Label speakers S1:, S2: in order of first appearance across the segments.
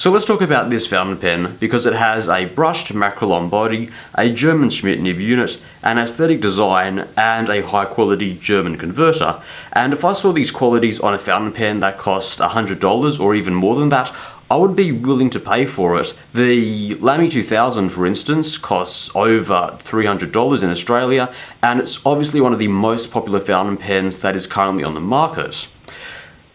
S1: So let's talk about this fountain pen because it has a brushed Makrolon body, a German Schmidt nib unit, an aesthetic design, and a high quality German converter. And if I saw these qualities on a fountain pen that cost $100 or even more than that, I would be willing to pay for it. The Lamy 2000, for instance, costs over $300 in Australia, and it's obviously one of the most popular fountain pens that is currently on the market.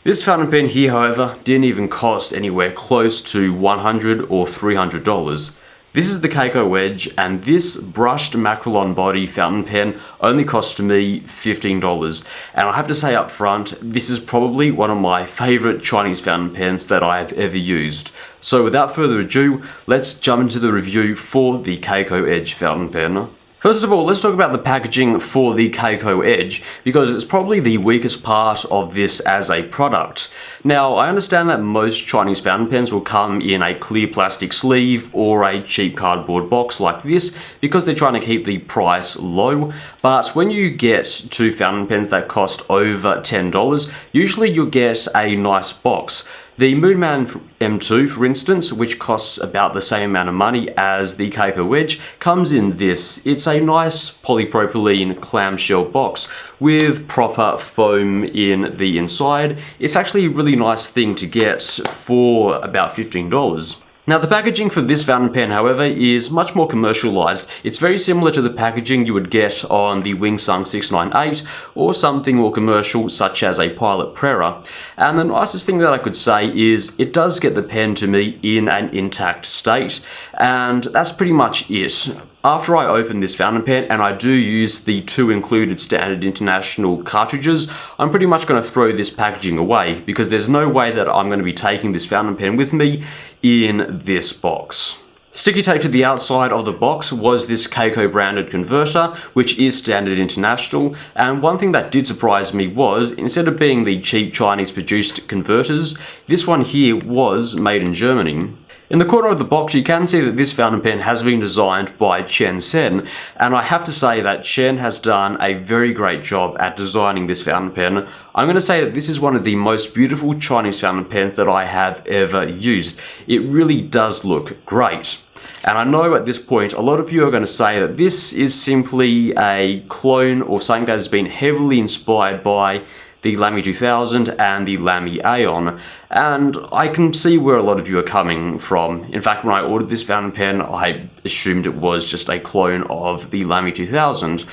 S1: This fountain pen here, however, didn't even cost anywhere close to $100 or $300. This is the Kaco Edge, and this brushed Makrolon body fountain pen only cost me $15. And I have to say up front, this is probably one of my favourite Chinese fountain pens that I have ever used. So without further ado, let's jump into the review for the Kaco Edge fountain pen. First of all, let's talk about the packaging for the Kaco Edge, because it's probably the weakest part of this as a product. Now, I understand that most Chinese fountain pens will come in a clear plastic sleeve or a cheap cardboard box like this, because they're trying to keep the price low. But when you get two fountain pens that cost over $10, usually you'll get a nice box. The Moonman M2, for instance, which costs about the same amount of money as the Kaco Edge, comes in this. It's a nice polypropylene clamshell box with proper foam in the inside. It's actually a really nice thing to get for about $15. Now, the packaging for this fountain pen, however, is much more commercialized. It's very similar to the packaging you would get on the Wingsung 698 or something more commercial such as a Pilot Prera. And the nicest thing that I could say is it does get the pen to me in an intact state, and that's pretty much it. After I open this fountain pen, and I do use the two included standard international cartridges, I'm pretty much going to throw this packaging away because there's no way that I'm going to be taking this fountain pen with me in this box. Sticky tape to the outside of the box was this Kaco branded converter, which is standard international, and one thing that did surprise me was, instead of being the cheap Chinese produced converters, this one here was made in Germany. In the corner of the box, you can see that this fountain pen has been designed by Chen Sen, and I have to say that Chen has done a very great job at designing this fountain pen. I'm going to say that this is one of the most beautiful Chinese fountain pens that I have ever used. It really does look great. And I know at this point, a lot of you are going to say that this is simply a clone or something that has been heavily inspired by the Lamy 2000 and the Lamy Aeon, and I can see where a lot of you are coming from. In fact, when I ordered this fountain pen, I assumed it was just a clone of the Lamy 2000,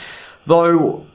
S1: though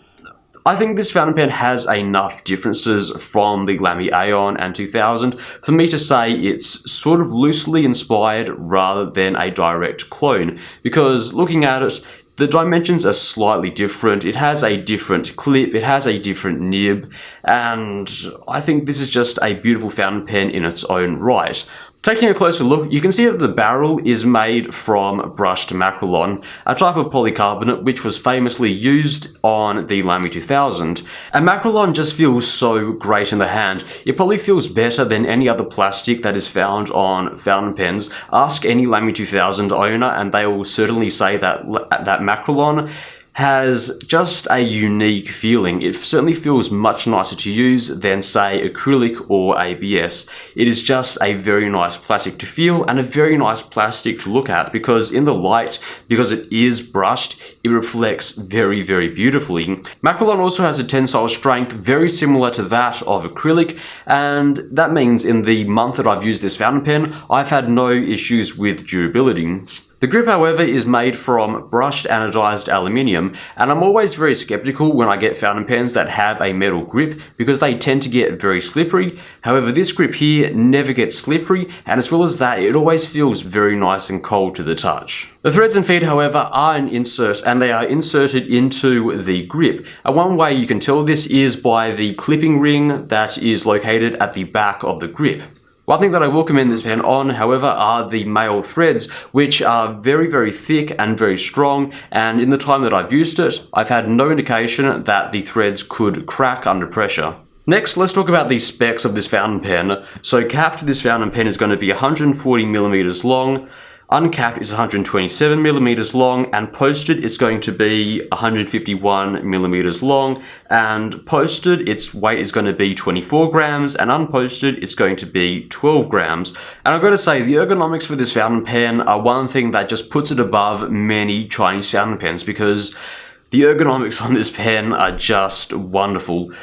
S1: I think this fountain pen has enough differences from the Lamy Aeon and 2000 for me to say it's sort of loosely inspired rather than a direct clone, because looking at it, the dimensions are slightly different. It has a different clip, it has a different nib, and I think this is just a beautiful fountain pen in its own right. Taking a closer look, you can see that the barrel is made from brushed Makrolon, a type of polycarbonate which was famously used on the Lamy 2000. And Makrolon just feels so great in the hand. It probably feels better than any other plastic that is found on fountain pens. Ask any Lamy 2000 owner and they will certainly say that Makrolon has just a unique feeling. It certainly feels much nicer to use than, say, acrylic or ABS. It is just a very nice plastic to feel and a very nice plastic to look at, because in the light, because it is brushed, it reflects very, very beautifully. Makrolon also has a tensile strength very similar to that of acrylic, and that means in the month that I've used this fountain pen, I've had no issues with durability. The grip, however, is made from brushed anodized aluminium, and I'm always very skeptical when I get fountain pens that have a metal grip because they tend to get very slippery. However, this grip here never gets slippery, and as well as that, it always feels very nice and cold to the touch. The threads and feet, however, are an insert, and they are inserted into the grip. And one way you can tell this is by the clipping ring that is located at the back of the grip. One thing that I will commend this pen on, however, are the male threads, which are very, very thick and very strong, and in the time that I've used it, I've had no indication that the threads could crack under pressure. Next, let's talk about the specs of this fountain pen. So capped, this fountain pen is going to be 140mm long, Uncapped is 127 millimeters long, and posted it's going to be 151 millimeters long, and posted its weight is going to be 24 grams, and unposted it's going to be 12 grams. And I've got to say, the ergonomics for this fountain pen are one thing that just puts it above many Chinese fountain pens, because the ergonomics on this pen are just wonderful.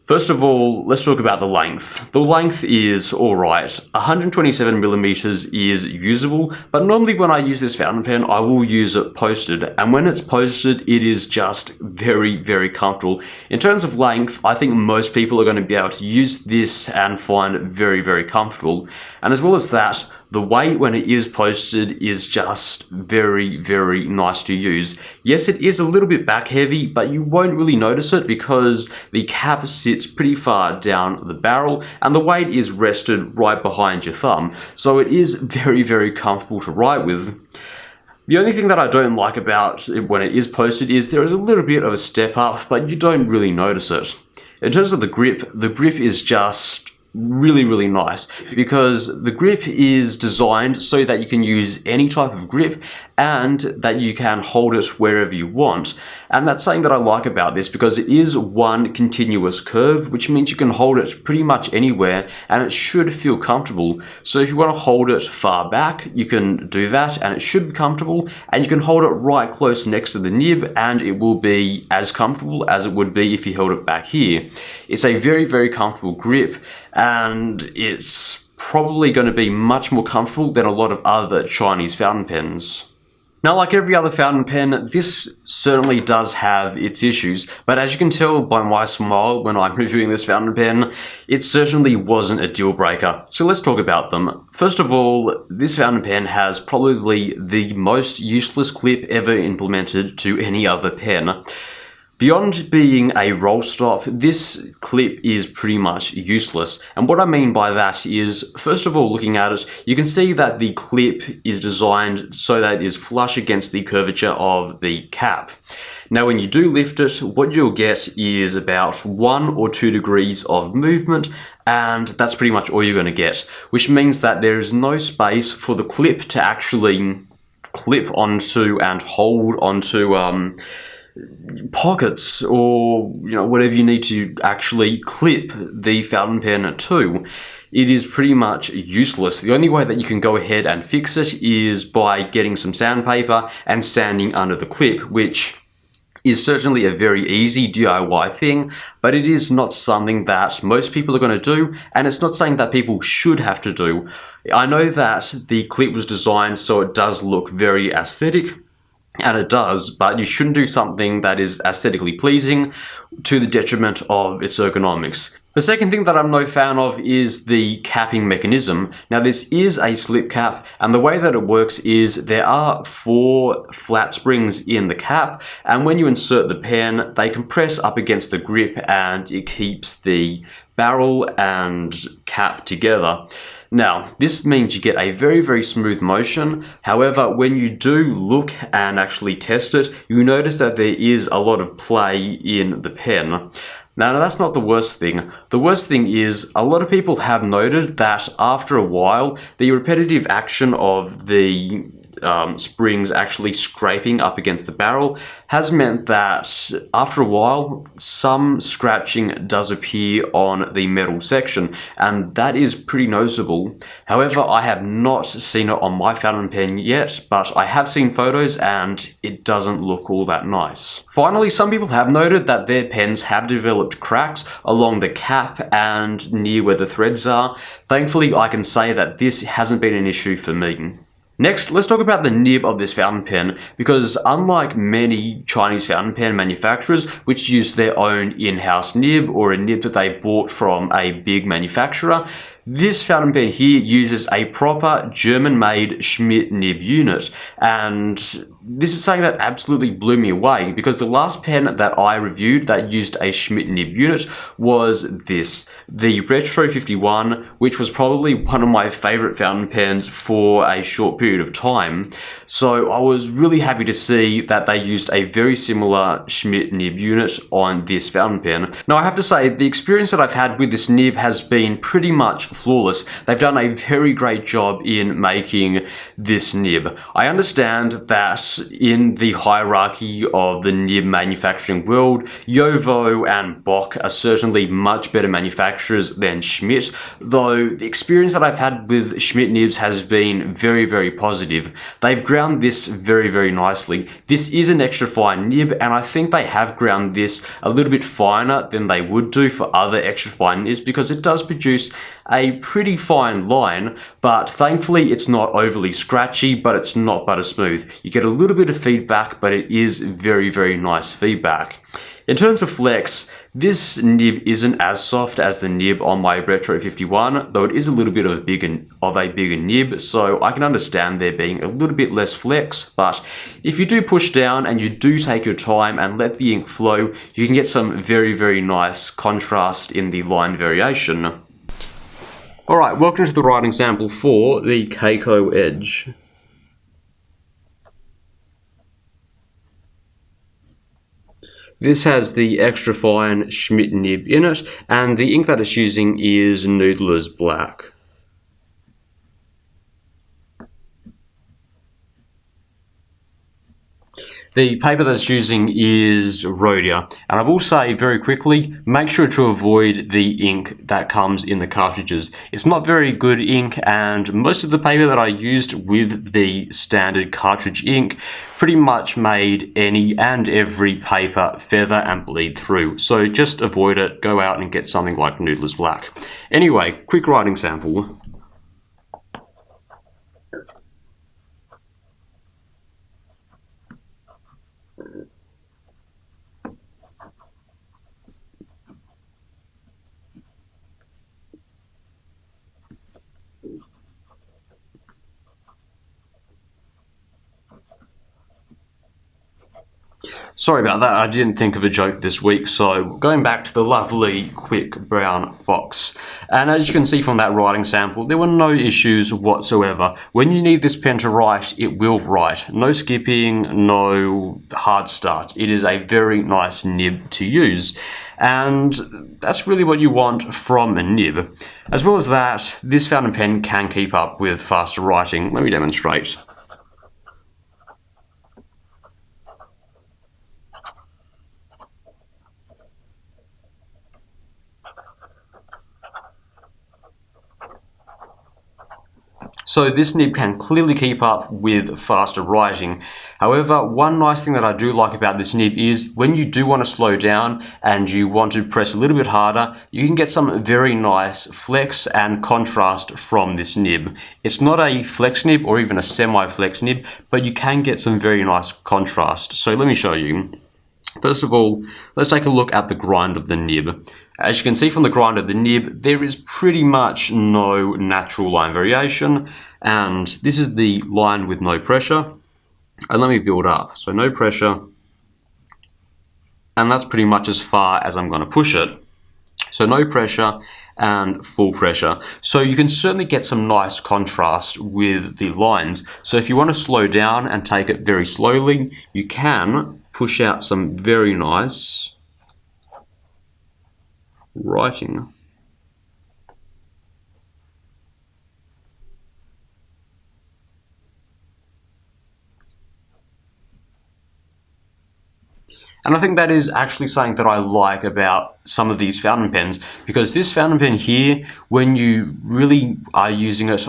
S1: First of all, let's talk about the length. The length is alright. 127 millimeters is usable, but normally when I use this fountain pen, I will use it posted, and when it's posted, it is just very, very comfortable. In terms of length, I think most people are going to be able to use this and find it very, very comfortable. And as well as that, the weight when it is posted is just very, very nice to use. Yes, it is a little bit back heavy, but you won't really notice it because the cap sits pretty far down the barrel and the weight is rested right behind your thumb. So it is very, very comfortable to write with. The only thing that I don't like about it when it is posted is there is a little bit of a step up, but you don't really notice it. In terms of the grip is just really, really nice because the grip is designed so that you can use any type of grip and that you can hold it wherever you want. And that's something that I like about this because it is one continuous curve, which means you can hold it pretty much anywhere and it should feel comfortable. So if you want to hold it far back, you can do that and it should be comfortable, and you can hold it right close next to the nib and it will be as comfortable as it would be if you held it back here. It's a very, very comfortable grip, and it's probably going to be much more comfortable than a lot of other Chinese fountain pens. Now, like every other fountain pen, this certainly does have its issues, but as you can tell by my smile when I'm reviewing this fountain pen, it certainly wasn't a deal breaker. So let's talk about them. First of all, this fountain pen has probably the most useless clip ever implemented to any other pen. Beyond being a roll stop, this clip is pretty much useless. And what I mean by that is, first of all, looking at it, you can see that the clip is designed so that it is flush against the curvature of the cap. Now, when you do lift it, what you'll get is about 1 or 2 degrees of movement, and that's pretty much all you're going to get, which means that there is no space for the clip to actually clip onto and hold onto pockets or whatever you need to actually clip the fountain pen to. It is pretty much useless. The only way that you can go ahead and fix it is by getting some sandpaper and sanding under the clip, which is certainly a very easy DIY thing, but it is not something that most people are going to do, and it's not something that people should have to do. I know that the clip was designed so it does look very aesthetic, and it does, but you shouldn't do something that is aesthetically pleasing to the detriment of its ergonomics. The second thing that I'm no fan of is the capping mechanism. Now, this is a slip cap, and the way that it works is there are 4 flat springs in the cap, and when you insert the pen, they compress up against the grip and it keeps the barrel and cap together. Now, this means you get a very, very smooth motion. However, when you do look and actually test it, you notice that there is a lot of play in the pen. Now, that's not the worst thing. The worst thing is a lot of people have noted that after a while, the repetitive action of the springs actually scraping up against the barrel has meant that after a while some scratching does appear on the metal section, and that is pretty noticeable. However, I have not seen it on my fountain pen yet, but I have seen photos and it doesn't look all that nice. Finally, some people have noted that their pens have developed cracks along the cap and near where the threads are. Thankfully, I can say that this hasn't been an issue for me. Next, let's talk about the nib of this fountain pen, because unlike many Chinese fountain pen manufacturers which use their own in-house nib or a nib that they bought from a big manufacturer, this fountain pen here uses a proper German-made Schmidt nib unit, and this is something that absolutely blew me away, because the last pen that I reviewed that used a Schmidt nib unit was this, the Retro 51, which was probably one of my favorite fountain pens for a short period of time. So I was really happy to see that they used a very similar Schmidt nib unit on this fountain pen. Now I have to say, the experience that I've had with this nib has been pretty much flawless. They've done a very great job in making this nib. I understand that in the hierarchy of the nib manufacturing world, Jowo and Bock are certainly much better manufacturers than Schmidt, though the experience that I've had with Schmidt nibs has been very, very positive. They've ground this very, very nicely. This is an extra fine nib, and I think they have ground this a little bit finer than they would do for other extra fine nibs, because it does produce a pretty fine line, but thankfully it's not overly scratchy, but it's not butter smooth. You get a little bit of feedback, but it is very, very nice feedback. In terms of flex, this nib isn't as soft as the nib on my Retro 51, though it is a little bit of a bigger nib, so I can understand there being a little bit less flex, but if you do push down and you do take your time and let the ink flow, you can get some very, very nice contrast in the line variation. Alright, welcome to the writing sample for the Kaco Edge. This has the extra fine Schmidt nib in it, and the ink that it's using is Noodler's Black. The paper that it's using is Rhodia, and I will say very quickly, make sure to avoid the ink that comes in the cartridges. It's not very good ink, and most of the paper that I used with the standard cartridge ink pretty much made any and every paper feather and bleed through. So just avoid it, go out and get something like Noodler's Black. Anyway, quick writing sample. Sorry about that, I didn't think of a joke this week, so going back to the lovely quick brown fox. And as you can see from that writing sample, there were no issues whatsoever. When you need this pen to write, it will write. No skipping, no hard starts. It is a very nice nib to use. And that's really what you want from a nib. As well as that, this fountain pen can keep up with faster writing. Let me demonstrate. So this nib can clearly keep up with faster writing. However, one nice thing that I do like about this nib is when you do want to slow down and you want to press a little bit harder, you can get some very nice flex and contrast from this nib. It's not a flex nib or even a semi-flex nib, but you can get some very nice contrast. So let me show you. First of all, let's take a look at the grind of the nib. As you can see from the grind of the nib, there is pretty much no natural line variation, and this is the line with no pressure. And let me build up. So no pressure, and that's pretty much as far as I'm going to push it. So no pressure and full pressure. So you can certainly get some nice contrast with the lines. So if you want to slow down and take it very slowly, you can push out some very nice writing. And I think that is actually something that I like about some of these fountain pens, because this fountain pen here, when you really are using it,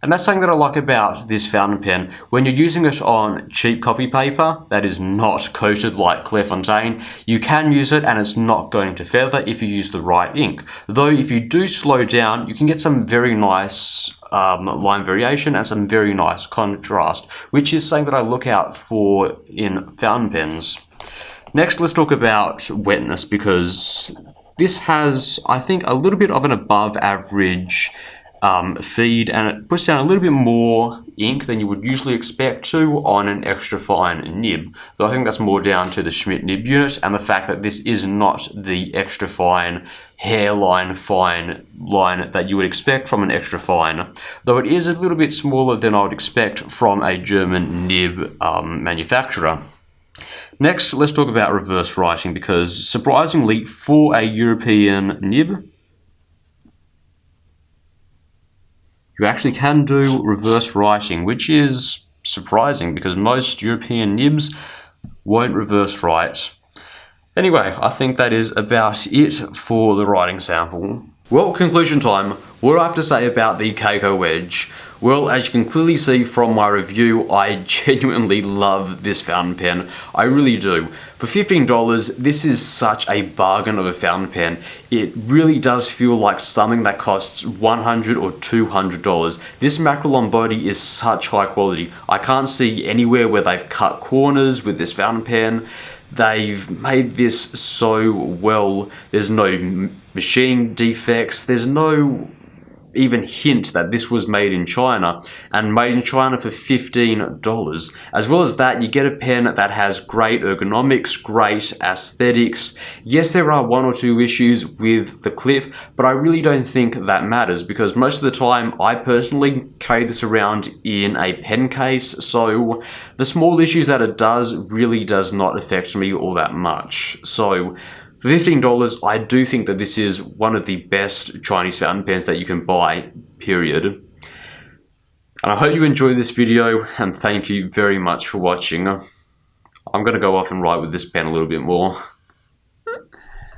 S1: and that's something that I like about this fountain pen, when you're using it on cheap copy paper that is not coated like Clairefontaine, you can use it and it's not going to feather if you use the right ink. Though if you do slow down, you can get some very nice line variation and some very nice contrast, which is something that I look out for in fountain pens. Next, let's talk about wetness, because this has, I think, a little bit of an above average feed, and it puts down a little bit more ink than you would usually expect to on an extra fine nib. Though I think that's more down to the Schmidt nib unit and the fact that this is not the extra fine hairline fine line that you would expect from an extra fine, though it is a little bit smaller than I would expect from a German nib manufacturer. Next, let's talk about reverse writing, because surprisingly for a European nib, you actually can do reverse writing, which is surprising because most European nibs won't reverse write. Anyway, I think that is about it for the writing sample. Well, conclusion time. What do I have to say about the Kaco Edge? Well, as you can clearly see from my review, I genuinely love this fountain pen. I really do. For $15, this is such a bargain of a fountain pen. It really does feel like something that costs $100 or $200. This Makrolon body is such high quality. I can't see anywhere where they've cut corners with this fountain pen. They've made this so well. There's no machining defects. There's no even hint that this was made in China, and made in China for $15. As well as that, you get a pen that has great ergonomics, great aesthetics. Yes, there are one or two issues with the clip, but I really don't think that matters because most of the time I personally carry this around in a pen case, so the small issues that it does really does not affect me all that much. So for $15, I do think that this is one of the best Chinese fountain pens that you can buy, period. And I hope you enjoyed this video, and thank you very much for watching. I'm going to go off and write with this pen a little bit more.